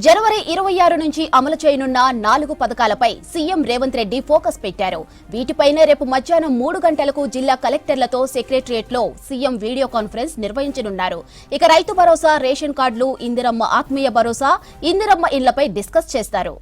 జనవరి 26 నుంచి అమలు చేయనున్న 4 పథకాలపై సీఎం రేవంత్ రెడ్డి ఫోకస్ పెట్టారు. వీటిపైనే రేపు మధ్యాహ్నం 3 గంటలకు జిల్లా కలెక్టర్లతో సెక్రటరియట్లో సీఎం వీడియో కాన్ఫరెన్స్ నిర్వహించనున్నారు. ఇక రైతు భరోసా, రేషన్ కార్డులు, ఇందిరమ్మ ఆత్మీయ భరోసా, ఇందిరమ్మ ఇళ్లపై డిస్కస్ చేస్తారు.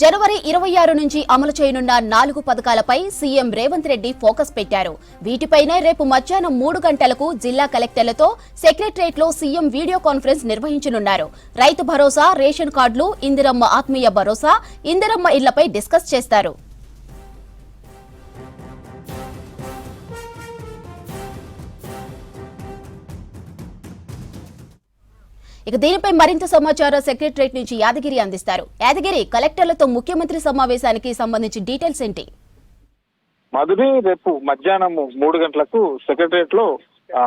జనవరి 26 నుంచి అమలు చేయనున్న 4 పథకాలపై సీఎం రేవంత్ రెడ్డి ఫోకస్ పెట్టారు. వీటిపైనే రేపు మధ్యాహ్నం 3 గంటలకు జిల్లా కలెక్టర్లతో సెక్రటరియట్లో సీఎం వీడియో కాన్ఫరెన్స్ నిర్వహించనున్నారు. రైతు భరోసా, రేషన్ కార్డులు, ఇందిరమ్మ ఆత్మీయ భరోసా, ఇందిరమ్మ ఇళ్లపై డిస్కస్ చేస్తారు. ఇక దీనిపై మరింత సమాచారం సెక్రటరియట్ నుంచి యాదగిరి అందిస్తారు. యాదగిరి, కలెక్టర్లతో ముఖ్యమంత్రి సమావేశానికి సంబంధించి డీటెయిల్స్ ఏంటి? మధురి, రేపు మధ్యాహ్నం 3 గంటలకు సెక్రటరియట్ లో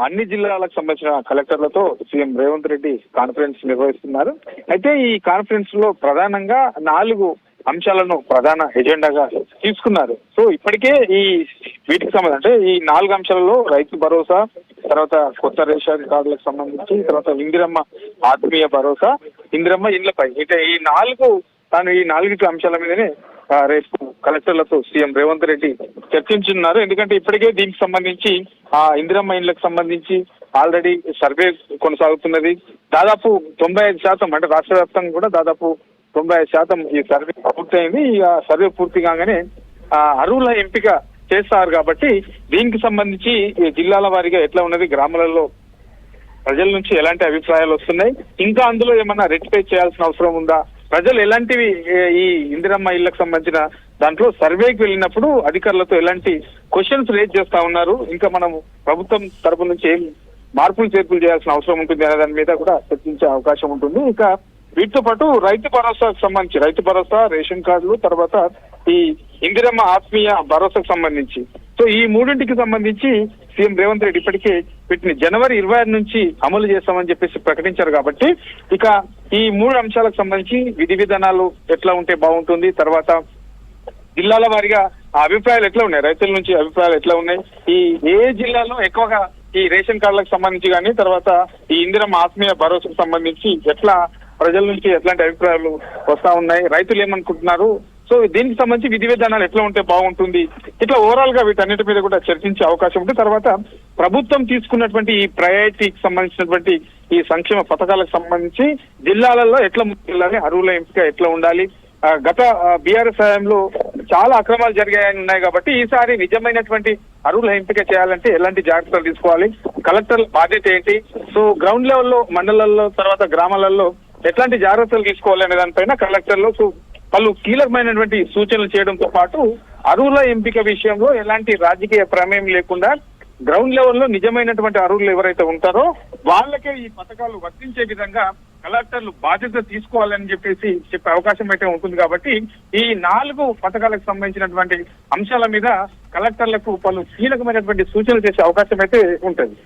అన్ని జిల్లాలకు సంబంధించిన కలెక్టర్లతో సీఎం రేవంత్ రెడ్డి కాన్ఫరెన్స్ నిర్వహిస్తున్నారు. అయితే ఈ కాన్ఫరెన్స్ లో ప్రధానంగా 4 అంశాలను ప్రధాన ఎజెండాగా తీసుకున్నారు. సో ఇప్పటికే వీటికి సంబంధించి అంటే ఈ 4 అంశాలలో రైతు భరోసా, తర్వాత కొత్త రేషన్ కార్డులకు సంబంధించి, తర్వాత ఇందిరమ్మ ఆత్మీయ భరోసా, ఇందిరమ్మ ఇళ్లపై ఈ 4 అంశాల మీదనే రేపు కలెక్టర్లతో సీఎం రేవంత్ రెడ్డి చర్చించున్నారు. ఎందుకంటే ఇప్పటికే దీనికి సంబంధించి ఇందిరమ్మ ఇళ్లకు సంబంధించి ఆల్రెడీ సర్వే కొనసాగుతున్నది. దాదాపు 95% అంటే రాష్ట్ర వ్యాప్తంగా కూడా దాదాపు 95% ఈ సర్వే పూర్తయింది. ఈ సర్వే పూర్తి కాగానే అర్హుల ఎంపిక చేస్తారు. కాబట్టి దీనికి సంబంధించి జిల్లాల వారీగా ఎట్లా ఉన్నది, గ్రామాలలో ప్రజల నుంచి ఎలాంటి అభిప్రాయాలు వస్తున్నాయి, ఇంకా అందులో ఏమన్నా రెక్టిఫై చేయాల్సిన అవసరం ఉందా, ప్రజలు ఎలాంటివి ఈ ఇందిరమ్మ ఇళ్లకు సంబంధించిన దాంట్లో సర్వేకి వెళ్ళినప్పుడు అధికారులతో ఎలాంటి క్వశ్చన్స్ రేజ్ చేస్తా ఉన్నారు, ఇంకా మనం ప్రభుత్వం తరపు నుంచి ఏం మార్పులు చేర్పులు చేయాల్సిన అవసరం ఉంటుంది అనే దాని మీద కూడా చర్చించే అవకాశం ఉంటుంది. ఇక వీటితో పాటు రైతు భరోసాకు సంబంధించి రైతు భరోసా, రేషన్ కార్డులు, తర్వాత ఈ ఇందిరమ్మ ఆత్మీయ భరోసాకు సంబంధించి సో ఈ 3ంటికి సంబంధించి సీఎం రేవంత్ రెడ్డి ఇప్పటికే వీటిని జనవరి 26 నుంచి అమలు చేస్తామని చెప్పేసి ప్రకటించారు. కాబట్టి ఇక ఈ 3 అంశాలకు సంబంధించి విధి విధానాలు ఎట్లా ఉంటే బాగుంటుంది, తర్వాత జిల్లాల వారీగా అభిప్రాయాలు ఎట్లా ఉన్నాయి, రైతుల నుంచి అభిప్రాయాలు ఎట్లా ఉన్నాయి, ఏ జిల్లాలో ఎక్కువగా ఈ రేషన్ కార్డులకు సంబంధించి కానీ, తర్వాత ఈ ఇందిరమ్మ ఆత్మీయ భరోసాకు సంబంధించి ఎట్లా ప్రజల నుంచి ఎట్లాంటి అభిప్రాయాలు వస్తా ఉన్నాయి, రైతులు ఏమనుకుంటున్నారు, సో దీనికి సంబంధించి విధి విధానాలు ఎట్లా ఉంటే బాగుంటుంది, ఇట్లా ఓవరాల్ గా వీటన్నిటి మీద కూడా చర్చించే అవకాశం ఉంటుంది. తర్వాత ప్రభుత్వం తీసుకున్నటువంటి ఈ ప్రయారిటీకి సంబంధించినటువంటి ఈ సంక్షేమ పథకాలకు సంబంధించి జిల్లాలలో ఎట్లా ముందుకెళ్ళాలి, అర్హుల ఎంపిక ఎట్లా ఉండాలి, గత బీఆర్ఎస్ హయాంలో చాలా అక్రమాలు జరిగాయని ఉన్నాయి. కాబట్టి ఈసారి నిజమైనటువంటి అర్హుల ఎంపిక చేయాలంటే ఎలాంటి జాగ్రత్తలు తీసుకోవాలి, కలెక్టర్ల బాధ్యత ఏంటి, సో గ్రౌండ్ లెవెల్లో మండలాల్లో తర్వాత గ్రామాలలో ఎట్లాంటి జాగ్రత్తలు తీసుకోవాలి అనే దానిపైన కలెక్టర్లు పలు కీలకమైనటువంటి సూచనలు చేయడంతో పాటు అర్హుల ఎంపిక విషయంలో ఎలాంటి రాజకీయ ప్రమేయం లేకుండా గ్రౌండ్ లెవెల్లో నిజమైనటువంటి అర్హులు ఎవరైతే ఉంటారో వాళ్ళకే ఈ పథకాలు వర్తించే విధంగా కలెక్టర్లు బాధ్యత తీసుకోవాలని చెప్పేసి చెప్పే అవకాశం అయితే ఉంటుంది. కాబట్టి ఈ 4 పథకాలకు సంబంధించినటువంటి అంశాల మీద కలెక్టర్లకు పలు కీలకమైనటువంటి సూచనలు చేసే అవకాశం అయితే ఉంటుంది.